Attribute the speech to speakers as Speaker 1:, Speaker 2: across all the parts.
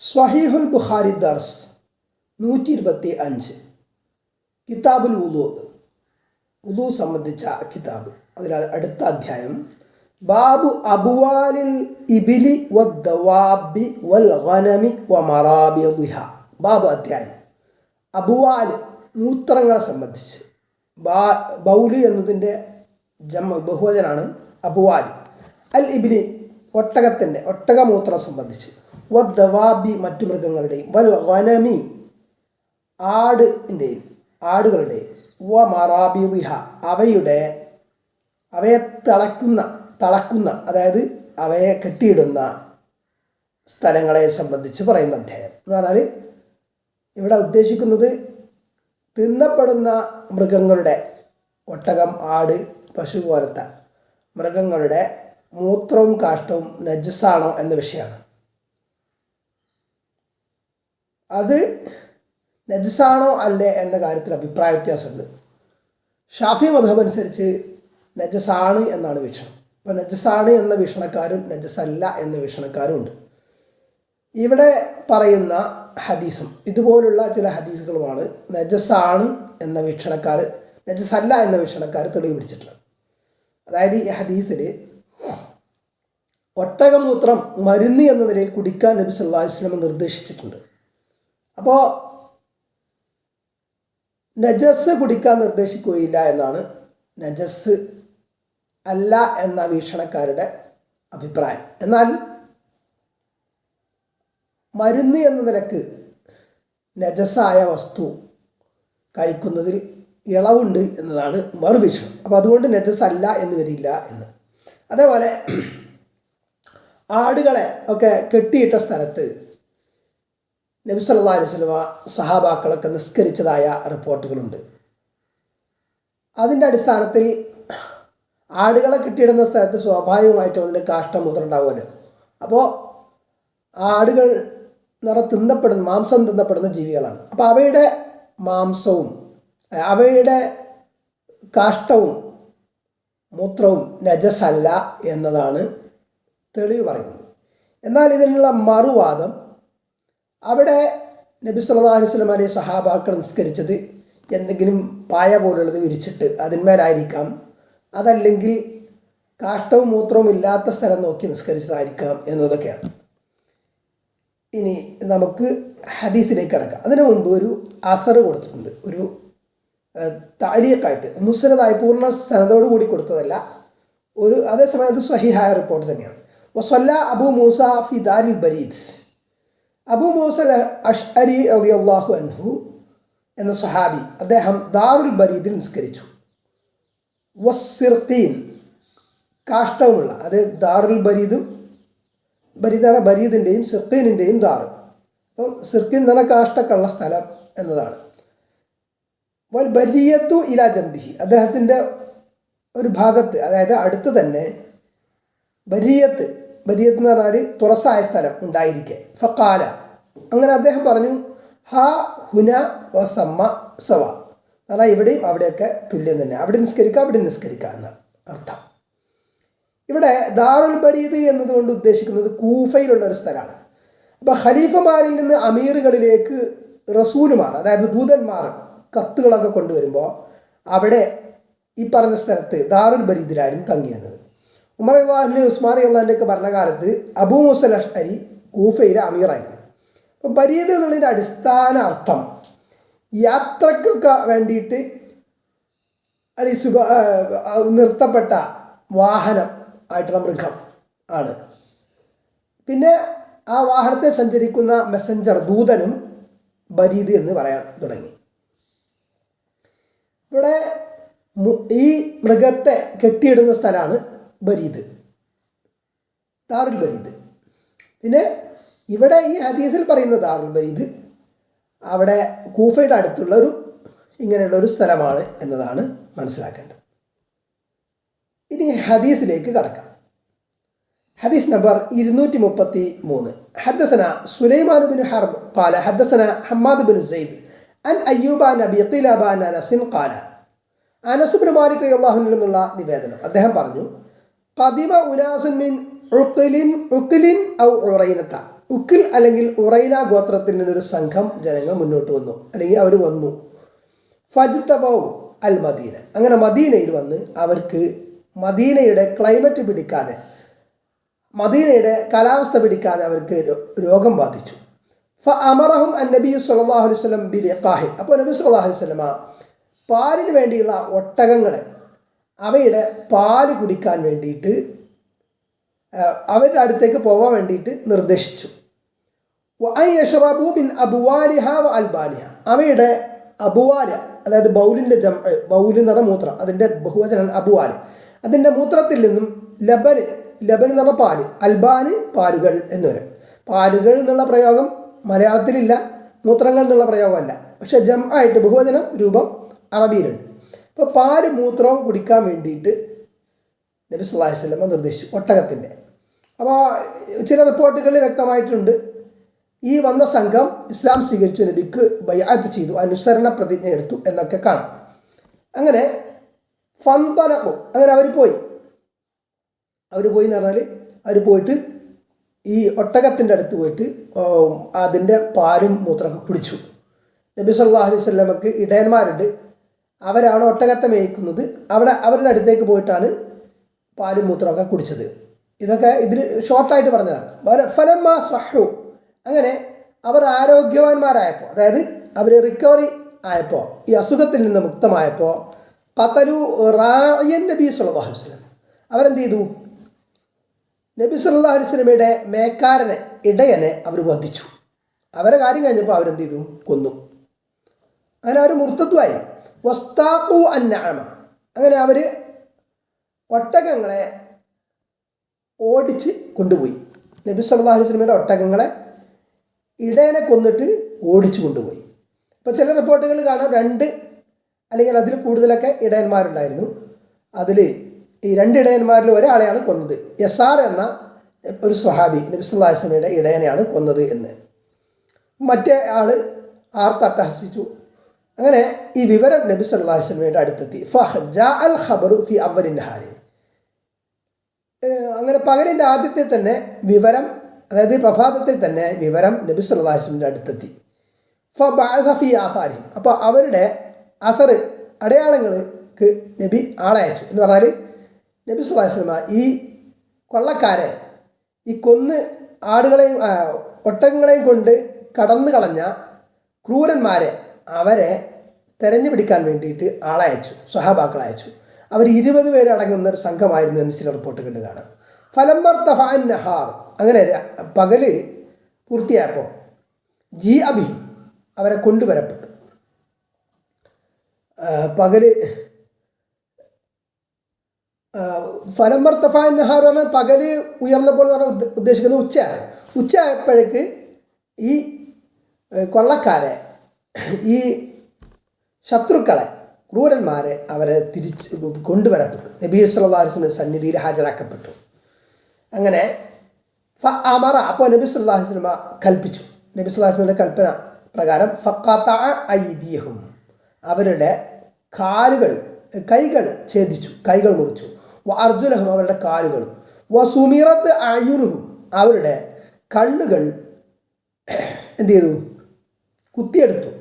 Speaker 1: സ്വഹീഹുൽ ബുഖാരി ദർസ് 125 കിതാബുൽ വുളു സംബന്ധിച്ച കിതാബ്. അതിൽ അടുത്ത അധ്യായം ബാബു അബുവാലിൽ ഇബിലി വദ്ദവാബി വൽ ഗനമി വമറാബിദിഹ. ബാബു അധ്യായം അബുവാൽ മൂത്രങ്ങളെ സംബന്ധിച്ച്. ബൗലി എന്നതിൻ്റെ ബഹുവചനാണ് അബുവാൽ. അൽ ഇബിലി ഒട്ടകമൂത്രം സംബന്ധിച്ച്. വദ്ദവാബി മറ്റു മൃഗങ്ങളുടെയും. വൽ ഗനമി ആടുകളുടെയും. വ മറാബിദിഹ അവയെ തളക്കുന്ന അതായത് അവയെ കെട്ടിയിടുന്ന സ്ഥലങ്ങളെ സംബന്ധിച്ച് പറയുന്ന അധ്യായം. എന്ന് പറഞ്ഞാൽ ഇവിടെ ഉദ്ദേശിക്കുന്നത് തിന്നപ്പെടുന്ന മൃഗങ്ങളുടെ, ഒട്ടകം, ആട്, പശു പോലത്തെ മൃഗങ്ങളുടെ മൂത്രവും കാഷ്ടവും നജസാണോ എന്ന വിഷയമാണ്. അത് നജസാണോ അല്ലേ എന്ന കാര്യത്തിൽ അഭിപ്രായ വ്യത്യാസമുണ്ട്. ഷാഫി മദ്ഹബ് അനുസരിച്ച് നജസാണ് എന്നാണ് വീക്ഷണം. അപ്പോൾ നജസാണ് എന്ന വീക്ഷണക്കാരും നജസല്ല എന്ന വീക്ഷണക്കാരും ഉണ്ട്. ഇവിടെ പറയുന്ന ഹദീസും ഇതുപോലുള്ള ചില ഹദീസുകളുമാണ് നജസാണ് എന്ന വീക്ഷണക്കാർ, നജസല്ല എന്ന വീക്ഷണക്കാർ തെളിവ് പിടിച്ചിട്ടുള്ളത്. അതായത് ഈ ഹദീസിൽ ഒട്ടകമൂത്രം മരുന്ന് എന്ന നിലയിൽ കുടിക്കാൻ നബി സല്ലല്ലാഹു അലൈഹി വസല്ലം നിർദ്ദേശിച്ചിട്ടുണ്ട്. അപ്പോൾ നജസ് കുടിക്കാൻ നിർദ്ദേശിക്കുകയില്ല എന്നാണ് നജസ് അല്ല എന്ന വീക്ഷണക്കാരുടെ അഭിപ്രായം. എന്നാൽ മരുന്ന് എന്ന നിലക്ക് നജസായ വസ്തു കഴിക്കുന്നതിൽ ഇളവുണ്ട് എന്നതാണ് മറുവീക്ഷണം. അപ്പോൾ അതുകൊണ്ട് നജസ് അല്ല എന്ന് വരില്ല എന്ന്. അതേപോലെ ആടുകളെ ഒക്കെ കെട്ടിയിട്ട സ്ഥലത്ത് നബി സല്ലല്ലാഹു അലൈഹി വസല്ലം സഹാബാക്കളൊക്കെ നിസ്കരിച്ചതായ റിപ്പോർട്ടുകളുണ്ട്. അതിൻ്റെ അടിസ്ഥാനത്തിൽ ആടുകളെ കെട്ടിയിടുന്ന സ്ഥലത്ത് സ്വാഭാവികമായിട്ടും അതിൻ്റെ കാഷ്ടം മുതലുണ്ടാവുമല്ലോ. അപ്പോൾ ആടുകൾ മാംസം തിന്നപ്പെടുന്ന ജീവികളാണ്. അപ്പോൾ അവയുടെ മാംസവും അവയുടെ കാഷ്ടവും മൂത്രവും നജസല്ല എന്നതാണ് തെളിവ് പറയുന്നത്. എന്നാൽ ഇതിനുള്ള മറുവാദം, അവിടെ നബി സല്ലല്ലാഹു അലൈഹി വസല്ലം അലൈഹി സഹാബാക്കൾ നിസ്കരിച്ചത് എന്തെങ്കിലും പായ പോലുള്ളത് വിരിച്ചിട്ട് അതിന്മേലായിരിക്കാം, അതല്ലെങ്കിൽ കാഷ്ടവും മൂത്രവും ഇല്ലാത്ത സ്ഥലം നോക്കി നിസ്കരിച്ചതായിരിക്കാം എന്നതൊക്കെയാണ്. ഇനി നമുക്ക് ഹദീസിലേക്ക് കടക്കാം. അതിനു മുമ്പ് ഒരു അസർ കൊടുത്തിട്ടുണ്ട്, ഒരു താരീഖായിട്ട് മുസ്നദായി പൂർണ്ണ സനദോട് കൂടി കൊടുത്തതല്ല. അതേസമയം അത് സ്വഹീഹായ റിപ്പോർട്ട് തന്നെയാണ്. വസല്ല അബൂ മൂസ ഫി ദാരിൽ ബരീദ്. അബൂ മൂസ അഷ്അരി റളിയല്ലാഹു അൻഹു എന്ന സഹാബി, അദ്ദേഹം ദാറുൽ ബരീദിൽ നിസ്കരിച്ചു. വസ്സിർഖീൻ, കാഷ്ടവുമുള്ള, അത് ദാറുൽ ബരീദിൻ്റെയും സിർഖീനിൻ്റെയും ദാറ്. അപ്പം സിർഖീൻ എന്ന് പറഞ്ഞാൽ കാഷ്ടക്കുള്ള സ്ഥലം എന്നതാണ്. വൽ ബരിയത്തു ഇലാ ജംബിഹി, അദ്ദേഹത്തിൻ്റെ ഒരു ഭാഗത്ത്, അതായത് അടുത്ത് തന്നെ ബരിയത്ത് എന്ന് പറഞ്ഞാൽ തുറസായ സ്ഥലം ഉണ്ടായിരിക്കെ. ഫഖാല, അങ്ങനെ അദ്ദേഹം പറഞ്ഞു, ഹാ ഹുന വസമ്മ സവ, എന്നാൽ ഇവിടെയും അവിടെയൊക്കെ തുല്യം തന്നെ, അവിടെ നിസ്കരിക്കുക എന്ന അർത്ഥം. ഇവിടെ ദാറുൽ ബരീദ് എന്നതുകൊണ്ട് ഉദ്ദേശിക്കുന്നത് കൂഫയിലുള്ള ഒരു സ്ഥലമാണ്. അപ്പോൾ ഖലീഫമാരിൽ നിന്ന് അമീറുകളിലേക്ക് റസൂലുമാർ, അതായത് ദൂതന്മാർ കത്തുകളൊക്കെ കൊണ്ടുവരുമ്പോൾ അവിടെ ഈ പറഞ്ഞ സ്ഥലത്ത് ദാറുൽ ബരീദിലായിരുന്നു തങ്ങിയിരുന്നത്. ഉമർ റളിയല്ലാഹു ഉസ്മാൻ റളിയല്ലാഹു ഒക്കെ ഭരണകാലത്ത് അബൂ മൂസ അഷ്അരി കൂഫയിലെ അമീറായിരുന്നു. അപ്പോൾ ബരീദ് എന്നുള്ളതിൻ്റെ അടിസ്ഥാന അർത്ഥം യാത്രക്കൊക്കെ വേണ്ടിയിട്ട് നിർത്തപ്പെട്ട വാഹനം ആയിട്ടുള്ള മൃഗം ആണ്. പിന്നെ ആ വാഹനത്തെ സഞ്ചരിക്കുന്ന മെസ്സഞ്ചർ, ദൂതനും ബരീദ് എന്ന് പറയാൻ തുടങ്ങി. ഇവിടെ ഈ മൃഗത്തെ കെട്ടിയിടുന്ന സ്ഥലമാണ് ബരീദ്, ദാറുൽ ബരീദ്. പിന്നെ ഇവിടെ ഈ ഹദീസിൽ പറയുന്ന ദാറുൽ ബരീദ് അവിടെ കൂഫയുടെ അടുത്തുള്ള ഇങ്ങനെയുള്ളൊരു സ്ഥലമാണ് എന്നതാണ് മനസ്സിലാക്കേണ്ടത്. ഇനി ഹദീസിലേക്ക് കടക്കാം. ഹദീസ് നമ്പർ 233. ഹദ്ദസന സുലൈമാൻ ബിൻ ഹർബ് ഖാല ഹദ്ദസന ഹമ്മാദ് ബിൻ സൈദ് അൻ അയ്യൂബ അൻ അബീ ഖിലാബ അൻ അനസ് ഖാല. അനസ് ബിൻ മാലിക് റളിയല്ലാഹു അൻഹു എന്നുള്ള നിവേദനം, അദ്ദേഹം പറഞ്ഞു, ഖദിമ ഉനാസുൻ മിൻ ഉഖ്ലിൻ ഔ ഉറൈനത. ഉക്കിൽ അല്ലെങ്കിൽ ഉറൈന ഗോത്രത്തിൽ നിന്നൊരു സംഘം ജനങ്ങൾ മുന്നോട്ട് വന്നു, അല്ലെങ്കിൽ അവർ വന്നു. ഫജ്തബൗ അൽ മദീന, അങ്ങനെ മദീനയിൽ വന്ന് അവർക്ക് മദീനയുടെ ക്ലൈമറ്റ് പിടിക്കാതെ, മദീനയുടെ കാലാവസ്ഥ പിടിക്കാതെ അവർക്ക് രോഗം ബാധിച്ചു. അമറഹും അൻ നബി സല്ലല്ലാഹു അലൈഹി വസല്ലം ബിൽ ഇഖാഹി, അപ്പോൾ നബി സല്ലല്ലാഹു അലൈഹി വസല്ലമ പാലിന് വേണ്ടിയുള്ള ഒട്ടകങ്ങളെ അവയുടെ പാല് കുടിക്കാൻ വേണ്ടിയിട്ട് അവരുടെ അടുത്തേക്ക് പോകാൻ വേണ്ടിയിട്ട് നിർദ്ദേശിച്ചു. യഷ്റബു മിൻ അബ്വാലിഹ വ അൽബാനിഹ, അവയുടെ അബുവാല, അതായത് ബൗലിൻ്റെ ബൗല് നിറ മൂത്രം, അതിൻ്റെ ബഹുവചനം അബുവാല്, അതിൻ്റെ മൂത്രത്തിൽ നിന്നും ലബന് എന്ന് പറഞ്ഞ പാല്, അൽബാന് പാലുകൾ എന്ന് പറയും. പാലുകൾ എന്നുള്ള പ്രയോഗം മലയാളത്തിലില്ല, മൂത്രങ്ങൾ എന്നുള്ള പ്രയോഗമല്ല, പക്ഷേ ആയിട്ട് ബഹുവചനം രൂപം അറബിയിലുണ്ട്. അപ്പോൾ പാല് മൂത്രവും കുടിക്കാൻ വേണ്ടിയിട്ട് നബി സല്ലല്ലാഹു അലൈഹി വസല്ലം നിർദ്ദേശിച്ചു ഒട്ടകത്തിൻ്റെ. അപ്പോൾ ചില റിപ്പോർട്ടുകളിൽ വ്യക്തമായിട്ടുണ്ട് ഈ വന്ന സംഘം ഇസ്ലാം സ്വീകരിച്ചു, നബിക്ക് ബൈഅത്ത് ചെയ്തു, അനുസരണ പ്രതിജ്ഞ എടുത്തു എന്നൊക്കെ കാണും. അങ്ങനെ ഫന്തലഖു, അങ്ങനെ അവർ പോയി എന്ന് പറഞ്ഞാൽ അവർ പോയിട്ട് ഈ ഒട്ടകത്തിൻ്റെ അടുത്ത് പോയിട്ട് അതിൻ്റെ പാലും മൂത്രമൊക്കെ കുടിച്ചു. നബി സല്ലല്ലാഹു അലൈഹി വസല്ലമക്ക് ഇടയന്മാരുണ്ട്, അവരാണ് ഒട്ടകത്തെ മേയ്ക്കുന്നത്, അവരുടെ അടുത്തേക്ക് പോയിട്ടാണ് പാലും മൂത്രമൊക്കെ കുടിച്ചത്. ഇതൊക്കെ ഇതിൽ ഷോർട്ടായിട്ട് പറഞ്ഞതാണ്. ഫലമ്മ സ്വഹു, അങ്ങനെ അവർ ആരോഗ്യവാന്മാരായപ്പോൾ, അതായത് അവർ റിക്കവറി ആയപ്പോൾ, ഈ അസുഖത്തിൽ നിന്ന് മുക്തമായപ്പോൾ, ഖതലു റാഇയൻ നബി സല്ലല്ലാഹു അലൈഹി വസല്ലം, അവരെന്ത് ചെയ്തു? നബി സല്ലല്ലാഹു അലൈഹി വസല്ലമയുടെ മേക്കാരനെ, ഇടയനെ അവർ വധിച്ചു. അവരെ കാര്യം കഴിഞ്ഞപ്പോൾ അവരെന്ത് ചെയ്തു? കൊന്നു. അങ്ങനെ അവർ മുർത്തദ്വായി. വസ്താഖു അന്നഅമ, അങ്ങനെ അവർ ഒട്ടകങ്ങളെ ഓടിച്ച് കൊണ്ടുപോയി. നബി സല്ലല്ലാഹു അലൈഹി വസല്ലമയുടെ ഒട്ടകങ്ങളെ ഇടയനെ കൊന്നിട്ട് ഓടിച്ചു കൊണ്ടുപോയി. ഇപ്പോൾ ചില റിപ്പോർട്ടുകൾ കാണാം 2 അല്ലെങ്കിൽ അതിൽ കൂടുതലൊക്കെ ഇടയന്മാരുണ്ടായിരുന്നു. അതിൽ ഈ 2 ഇടയന്മാരിൽ ഒരാളെയാണ് കൊന്നത്. യസാർ എന്ന ഒരു സ്വഹാബി നബി സല്ലല്ലാഹു അലൈഹി വസല്ലമയുടെ ഇടയനെയാണ് കൊന്നത് എന്ന്. മറ്റേ ആൾ ആർത്തട്ടഹസിച്ചു. അങ്ങനെ ഈ വിവരം നബി സല്ലല്ലാഹു അലൈഹി വസല്ലമയുടെ അടുത്തെത്തി. ഫജാ അൽ ഖബറു ഫി അവ്വലിൻ നഹാരി, അങ്ങനെ പകലിൻ്റെ ആദ്യത്തിൽ തന്നെ വിവരം, അതായത് പ്രഭാതത്തിൽ തന്നെ വിവരം നബി സല്ലല്ലാഹു അലൈഹി വസല്ലമയുടെ അടുത്തെത്തി. ഫബഅസ ഫി ആസാരിഹിം, അപ്പോൾ അവരുടെ അസർ, അടയാളങ്ങൾക്ക് നബി ആളയച്ചു. എന്ന് പറഞ്ഞാൽ നബി സല്ലല്ലാഹു അലൈഹി വസല്ലമ ഈ കൊള്ളക്കാരെ, ഈ കൊന്ന് ആടുകളെയും ഒട്ടകങ്ങളെയും കൊണ്ട് കടന്നു കളഞ്ഞ ക്രൂരന്മാരെ, അവരെ തെരഞ്ഞു പിടിക്കാൻ വേണ്ടിയിട്ട് ആളയച്ചു, സ്വഹാബാക്കൾ അയച്ചു. അവർ 20 പേര് അടങ്ങുന്ന ഒരു സംഘമായിരുന്നു എന്ന് ചില റിപ്പോർട്ടുകളിൽ കാണാം. ഫലമ്മർത്തഫ നഹാർ, അങ്ങനെ പകല് പൂർത്തിയായപ്പോൾ ജി അബി, അവരെ കൊണ്ടുവരപ്പെട്ടു. പകല് ഫലമ്മർത്തഫ നഹാർ പറഞ്ഞാൽ പകല് ഉയർന്നപ്പോൾ എന്ന് പറഞ്ഞാൽ ഉദ്ദേശിക്കുന്നത് ഉച്ചയായപ്പോഴേക്ക് ഈ കൊള്ളക്കാരെ, ഈ ശത്രുക്കളെ, ക്രൂരന്മാരെ അവരെ തിരിച്ച് കൊണ്ടുവരപ്പെട്ടു. നബി സല്ലല്ലാഹു അലൈഹി വസല്ലം സന്നിധിയിൽ ഹാജരാക്കപ്പെട്ടു. അങ്ങനെ അമറ, അപ്പോൾ നബി സല്ലല്ലാഹു അലൈഹി വസല്ലം കൽപ്പിച്ചു. നബി സല്ലല്ലാഹു അലൈഹി വസല്ലമയുടെ കൽപ്പന പ്രകാരം ഫഖതഅ ഐദിയഹും, അവരുടെ കൈകൾ ഛേദിച്ചു, കൈകൾ മുറിച്ചു. വ അർജുലഹും, അവരുടെ കാലുകളും. വ സുമിറത്ത് അയുനുഹും, അവരുടെ കണ്ണുകൾ എന്ത് ചെയ്തു? കുത്തിയെടുത്തു.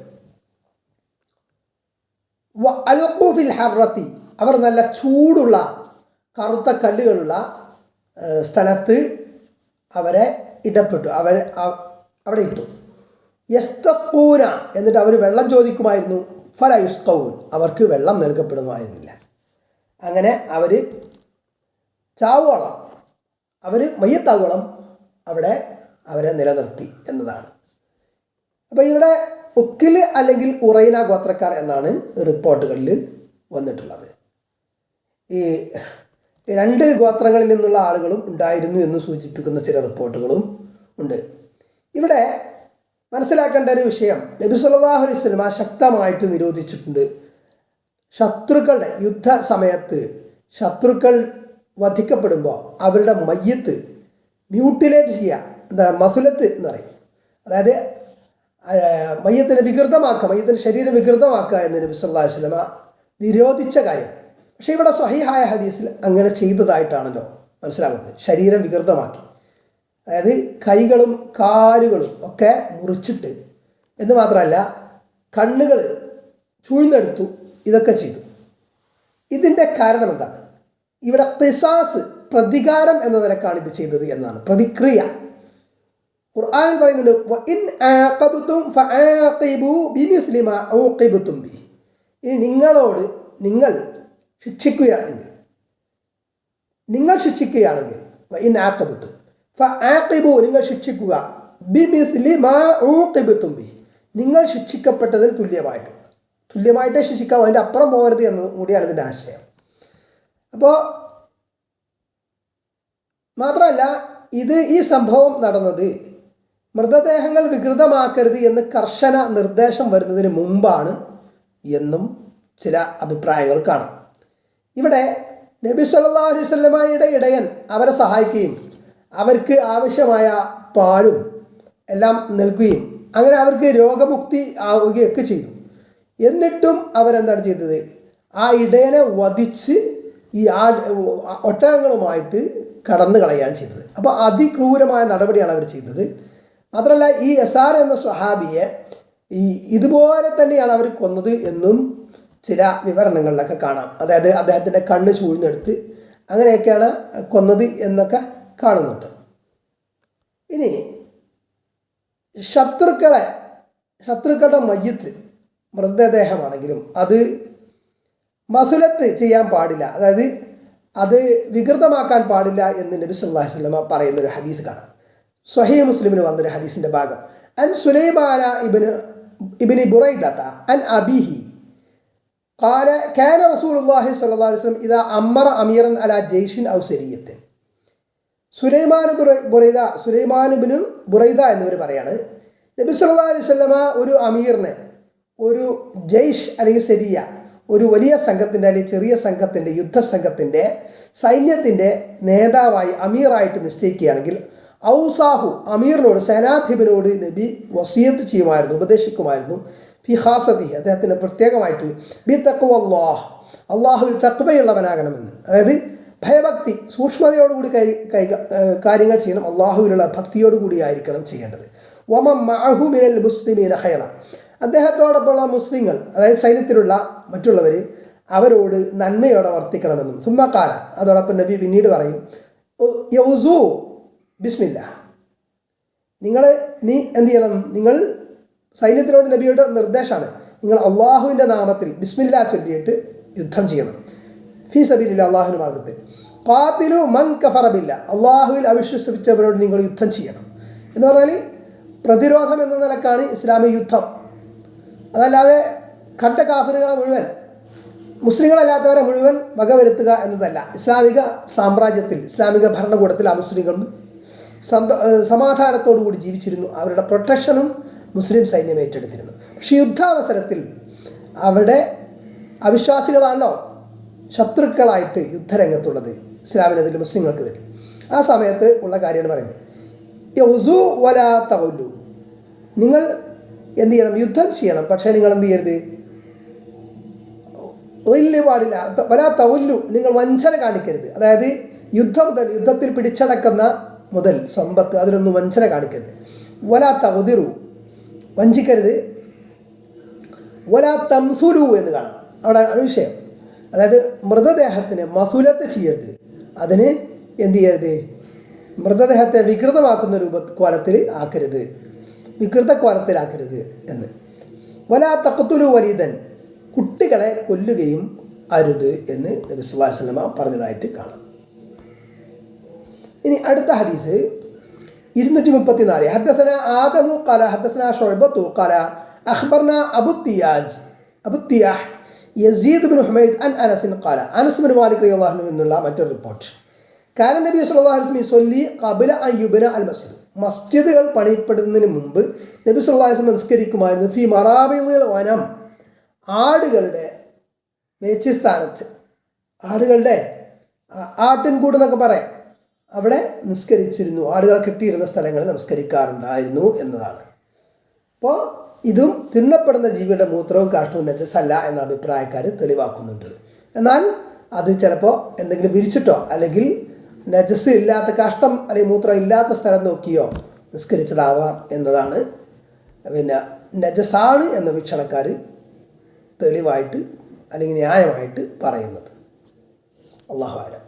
Speaker 1: വ അൽഖു ഫിൽ ഹർറത്തി, അവർ നല്ല ചൂടുള്ള കറുത്ത കല്ലുകളുള്ള സ്ഥലത്ത് അവരെ ഇടപ്പെട്ടു, അവിടെ ഇട്ടു. യസ്തസ്ഖൂന, എന്നിട്ട് അവർ വെള്ളം ചോദിക്കുമായിരുന്നു. ഫല യുസ്ഖൂൻ, അവർക്ക് വെള്ളം നൽകപ്പെടുമായിരുന്നില്ല. അങ്ങനെ അവർ ചാവോളം, അവർ മയ്യത്താവോളം അവരെ നിലനിർത്തി എന്നതാണ്. അപ്പോൾ ഇവിടെ ഉക്കിൽ അല്ലെങ്കിൽ ഉറൈന ഗോത്രക്കാർ എന്നാണ് റിപ്പോർട്ടുകളിൽ വന്നിട്ടുള്ളത്. ഈ 2 ഗോത്രങ്ങളിൽ നിന്നുള്ള ആളുകളും ഉണ്ടായിരുന്നു എന്ന് സൂചിപ്പിക്കുന്ന ചില റിപ്പോർട്ടുകളും ഉണ്ട്. ഇവിടെ മനസ്സിലാക്കേണ്ട ഒരു വിഷയം, നബി സല്ലല്ലാഹു അലൈഹി വസല്ലം ശക്തമായിട്ട് നിരോധിച്ചിട്ടുണ്ട് ശത്രുക്കളുടെ യുദ്ധ സമയത്ത് ശത്രുക്കൾ വധിക്കപ്പെടുമ്പോൾ അവരുടെ മയ്യത്ത് മ്യൂട്ടിലേറ്റ് ചെയ്യുക, മസുലത്ത് എന്ന് പറയും. അതായത് മയ്യത്തിനെ വികൃതമാക്കുക, മയ്യത്തിൻ്റെ ശരീരം വികൃതമാക്കുക എന്ന് നബി സല്ലല്ലാഹു അലൈഹി വസല്ലം നിരോധിച്ച കാര്യം. പക്ഷേ ഇവിടെ സ്വഹീഹായ ഹദീസിൽ അങ്ങനെ ചെയ്തതായിട്ടാണല്ലോ മനസ്സിലാകുന്നത്. ശരീരം വികൃതമാക്കി, അതായത് കൈകളും കാലുകളും ഒക്കെ മുറിച്ചിട്ട്, എന്ന് മാത്രമല്ല കണ്ണുകൾ ചൂഴ്ന്നെടുത്തു, ഇതൊക്കെ ചെയ്തു. ഇതിൻ്റെ കാരണം എന്താണ്? ഇവിടെ ഖിസാസ്, പ്രതികാരം എന്ന നിലക്കാണ് ഇത് ചെയ്തത് എന്നാണ്, പ്രതിക്രിയ. ഖുർആനിൽ പറയുന്നുണ്ട്, വഇൻ ആഖബതും ഫആഖിബു ബിമിസ്ലി മാ ഊഖിബതും ബി. ഇനി നിങ്ങൾ ശിക്ഷിക്കുകയാണെങ്കിൽ വഇൻ ആഖബതും ഫആഖിബു, നിങ്ങൾ ശിക്ഷിക്കുക, ബിമിസ്ലി മാ ഊഖിബതും ബി, നിങ്ങൾ ശിക്ഷിക്കപ്പെട്ടതിന് തുല്യമായിട്ട് ശിക്ഷിക്കാം, അതിൻ്റെ അപ്പുറം പോകരുത് എന്നത് കൂടിയാണ് ഇതിൻ്റെ ആശയം. അപ്പോൾ മാത്രമല്ല ഈ സംഭവം നടന്നത് മൃതദേഹങ്ങൾ വികൃതമാക്കരുത് എന്ന് കർശന നിർദ്ദേശം വരുന്നതിന് മുമ്പാണ് എന്നും ചില അഭിപ്രായങ്ങൾ കാണാം. ഇവിടെ നബി സല്ലല്ലാഹു അലൈഹി വസല്ലമയുടെ ഇടയൻ അവരെ സഹായിക്കുകയും അവർക്ക് ആവശ്യമായ പാലും എല്ലാം നൽകുകയും അങ്ങനെ അവർക്ക് രോഗമുക്തി ആവുകയൊക്കെ ചെയ്തു. എന്നിട്ടും അവരെന്താണ് ചെയ്തത്? ആ ഇടയനെ വധിച്ച് ഈ ഒട്ടകങ്ങളുമായിട്ട് കടന്നു കളയുകയാണ് ചെയ്തത്. അപ്പോൾ അതിക്രൂരമായ നടപടിയാണ് അവർ ചെയ്തത്. മാത്രമല്ല ഈ യസാർ എന്ന സ്വഹാബിയെ ഇതുപോലെ തന്നെയാണ് അവർ കൊന്നത് എന്നും ചില വിവരണങ്ങളിലൊക്കെ കാണാം. അതായത് അദ്ദേഹത്തിൻ്റെ കണ്ണ് ചൂഴ്ന്നെടുത്ത് അങ്ങനെയൊക്കെയാണ് കൊന്നത് എന്നൊക്കെ കാണുന്നുണ്ട്. ഇനി ശത്രുക്കളുടെ മയ്യത്ത് മൃതദേഹമാണെങ്കിലും അത് മസുലത്ത് ചെയ്യാൻ പാടില്ല, അതായത് അത് വികൃതമാക്കാൻ പാടില്ല എന്ന് നബി സല്ലല്ലാഹു അലൈഹി വസല്ലമ പറയുന്നൊരു ഹദീസ് കാണാം. സ്വഹീഹ് മുസ്ലിമിന് വന്നൊരു ഹദീസിൻ്റെ ഭാഗം. അൻ സുലൈമാന ഇബ്നു ബുറൈദത അൻ അബീഹി ഖാല കാന റസൂലുള്ളാഹി സ്വല്ലല്ലാഹു അലൈഹി വസല്ലം ഇദാ അമറ അമീറൻ അലാ ജയ്ഷിൻ ഔ സരിയത്തിൻ. സുലൈമാൻ ഇബ്നു ബുറൈദ എന്നിവർ പറയാണ്, നബി സല്ലല്ലാഹു അലൈഹി വസല്ലമ ഒരു അമീറിനെ ഒരു ജയ്ഷ് അല്ലെങ്കിൽ സരിയ, ഒരു വലിയ സംഘത്തിൻ്റെ അല്ലെങ്കിൽ ചെറിയ സംഘത്തിൻ്റെ യുദ്ധസംഘത്തിൻ്റെ സൈന്യത്തിൻ്റെ നേതാവായി അമീറായിട്ട് നിശ്ചയിക്കുകയാണെങ്കിൽ ഔസാഹു, അമീറിനോട് സേനാധിപനോട് നബി വസിയത്ത് ചെയ്യുമായിരുന്നു, ഉപദേശിക്കുമായിരുന്നു. ഫി ഖാസതി, അദ്ദേഹത്തിന് പ്രത്യേകമായിട്ട് ബി തഖ്വല്ലാഹ്, അള്ളാഹുവിൽ തഖ്വയുള്ളവനാകണമെന്ന്, അതായത് ഭയഭക്തി സൂക്ഷ്മതയോടുകൂടി കാര്യങ്ങൾ ചെയ്യണം, അള്ളാഹുവിലുള്ള ഭക്തിയോടുകൂടി ആയിരിക്കണം ചെയ്യേണ്ടത്. വമൻ മഅഹു മിനൽ മുസ്ലിമീന ഖൈറ, അദ്ദേഹത്തോടൊപ്പമുള്ള മുസ്ലിങ്ങൾ, അതായത് സൈന്യത്തിലുള്ള മറ്റുള്ളവർ അവരോട് നന്മയോടെ വർത്തിക്കണമെന്നും. സുമ്മക്കാല, അതോടൊപ്പം നബി പിന്നീട് പറയും, യൗസു ബിസ്മില്ല, നീ എന്ത് ചെയ്യണം? നിങ്ങൾ സൈന്യത്തിനോട് നബിയുടെ നിർദ്ദേശമാണ്, നിങ്ങൾ അള്ളാഹുവിൻ്റെ നാമത്തിൽ ബിസ്മില്ല ചൊല്ലിയിട്ട് യുദ്ധം ചെയ്യണം. ഫീ സബീലില്ല, അള്ളാഹുവിൻ്റെ മാർഗത്തിൽ. ഖാതിലു മൻ കഫറ ബില്ല, അള്ളാഹുവിൽ അവിശ്വസിച്ചവരോട് നിങ്ങൾ യുദ്ധം ചെയ്യണം എന്ന് പറഞ്ഞാൽ പ്രതിരോധം എന്ന നിലക്കാണ് ഇസ്ലാമിക യുദ്ധം. അതല്ലാതെ കണ്ട കാഫിറുകളെ മുഴുവൻ, മുസ്ലിങ്ങളല്ലാത്തവരെ മുഴുവൻ വകവരുത്തുക എന്നതല്ല. ഇസ്ലാമിക സാമ്രാജ്യത്തിൽ, ഇസ്ലാമിക ഭരണകൂടത്തിൽ ആ മുസ്ലിങ്ങളും സമാധാനത്തോടു കൂടി ജീവിച്ചിരുന്നു. അവരുടെ പ്രൊട്ടക്ഷനും മുസ്ലിം സൈന്യം ഏറ്റെടുത്തിരുന്നു. പക്ഷേ യുദ്ധാവസരത്തിൽ അവിടെ അവിശ്വാസികളാണല്ലോ ശത്രുക്കളായിട്ട് യുദ്ധരംഗത്തുള്ളത്, ഇസ്ലാമിനെതിൽ മുസ്ലിങ്ങൾക്കെതിൽ. ആ സമയത്ത് ഉള്ള കാര്യമാണ് പറയുന്നത്, യൗസു വലാ തവല്ലു, നിങ്ങൾ എന്ത് ചെയ്യണം? യുദ്ധം ചെയ്യണം, പക്ഷേ നിങ്ങൾ എന്ത് ചെയ്യരുത്? വലിയ പാടില്ല. വലാ തവല്ലു, നിങ്ങൾ വഞ്ചന കാണിക്കരുത്. അതായത് യുദ്ധത്തിൽ പിടിച്ചടക്കുന്ന മുതൽ സമ്പത്ത് അതിലൊന്നും വഞ്ചന കാണിക്കരുത്. വലാ തവദിറു, വഞ്ചിക്കരുത്. വലാ തംസുലു എന്ന് കാണാം അവിടെ വിഷയം. അതായത് മൃതദേഹത്തിന് മസുലത്ത് ചെയ്യരുത്, അതിന് എന്ത് ചെയ്യരുത്? മൃതദേഹത്തെ വികൃതമാക്കുന്ന കോലത്തിൽ ആക്കരുത്, വികൃത കോലത്തിലാക്കരുത് എന്ന്. വലാ തഖ്തുലു വലീദൻ, കുട്ടികളെ കൊല്ലുകയും അരുത് എന്ന് നബി സല്ലല്ലാഹു അലൈഹി വസല്ലമ പറഞ്ഞതായിട്ട് കാണാം. ഇനി അടുത്ത ഹദീസ് 234. ഹദ്ദസന ആദമു ഖാല ഹദ്ദസന ശുഅബത്തു ഖാല അഖ്ബർന അബുത്തിയാഹ് യസീദ് ബിൻ ഹുമൈദ് അൻ അനസ് ഖാല, അനസ് ബിൻ മാലിക് റളിയല്ലാഹു അൻഹു എന്നുള്ള മറ്റൊരു റിപ്പോർട്ട്. കാന നബി സല്ലല്ലാഹു അലൈഹി വസല്ലം യുസല്ലി ഖബല അൻ യുബ്ന അൽ മസ്ജിദ്, മസ്ജിദുകൾ പണിയപ്പെടുന്നതിന് മുമ്പ് നബി സല്ലല്ലാഹു അലൈഹി വസല്ലം നിസ്കരിക്കുമായിരുന്നു. ഫി മറാബിൽ വനം, ആടുകളുടെ മേച്ചിസ്ഥാനത്ത്, ആടുകളുടെ ആട്ടിൻകൂട് എന്നൊക്കെ പറയാം, അവിടെ നിസ്കരിച്ചിരുന്നു. ആടുകളെ കെട്ടിയിരുന്ന സ്ഥലങ്ങളിൽ നമസ്കരിക്കാറുണ്ടായിരുന്നു എന്നതാണ്. അപ്പോൾ ഇതും തിന്നപ്പെടുന്ന ജീവിയുടെ മൂത്രവും കാഷ്ടവും നജസല്ല എന്ന അഭിപ്രായക്കാർ തെളിവാക്കുന്നുണ്ട്. എന്നാൽ അത് ചിലപ്പോൾ എന്തെങ്കിലും വിരിച്ചിട്ടോ അല്ലെങ്കിൽ നജസ് ഇല്ലാത്ത കാഷ്ടം അല്ലെങ്കിൽ മൂത്രം ഇല്ലാത്ത സ്ഥലം നോക്കിയോ നിസ്കരിച്ചതാവാം എന്നതാണ് പിന്നെ നജസാണ് എന്ന വീക്ഷണക്കാർ തെളിവായിട്ട് അല്ലെങ്കിൽ ന്യായമായിട്ട് പറയുന്നത്. അല്ലാഹു അഅലം.